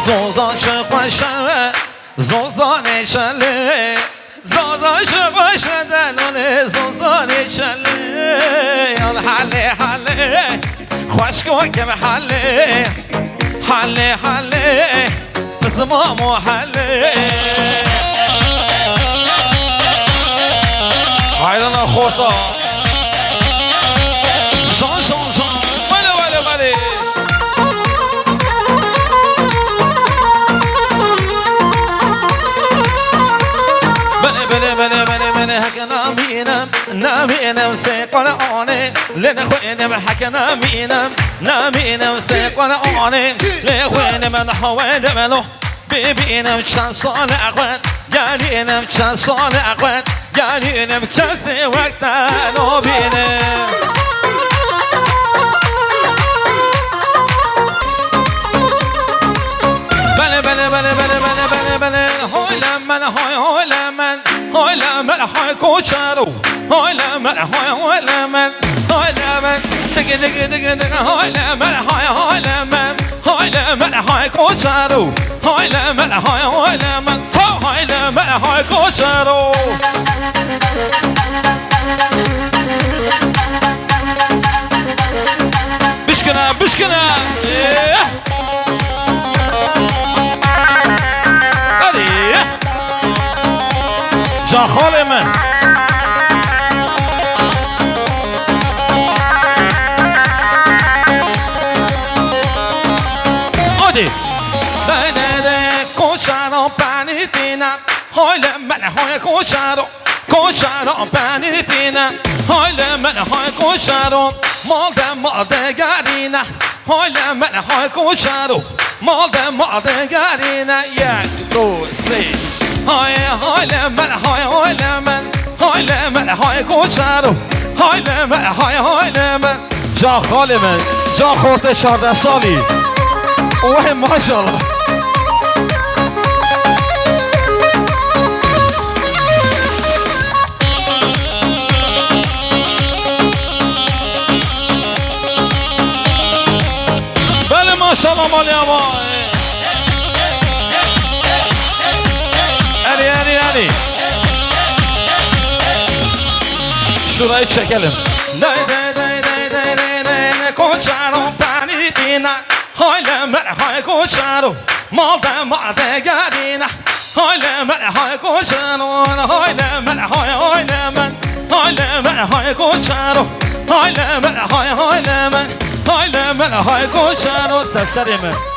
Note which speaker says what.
Speaker 1: Zoza që pëshë Zoza në qëllë Zoza që pëshë Dëllone Zoza në qëllë Jallë halë halë Khwashko kem halë Halë halë Pëzëma mu halë Hajde në khorta Shon, shon, shon Vale, vale, vale بله هک نمینم سی قرآنه لنخوینم هک نمینم سی قرآنه لخوینم نحوینم لو ببینم چند سال اقوات گلینم چند سال اقوات گلینم کسی وقت نو بینم بله بله بله بله بله بله بله هولا من هولا من هولا من هوی کوچارو هولا من هولا من هولا من دگ دگ دگ دگ هولا من هولا من هولا من هوی کوچارو هولا من هولا من هولا من هوی کوچارو بشکنا بشکنا جان خاله من آدی بله کوچارو پنیتینا حال من های کوچارو پنیتینا حال من های کوچارو مالده گرینا حال من های کوچارو مالده گرینا یک دو سی های من های من های کوچارو های من جا خاله من جا خورده 14 سالی اوه ماشاءالله بله ماشاءالله مالی اما علی شورای çekelim کوچارو پنیتینا حال من های کوچارو مالده گرینا حال من های کوچارو حال من های کوچارو حال من های کوچارو سرسری من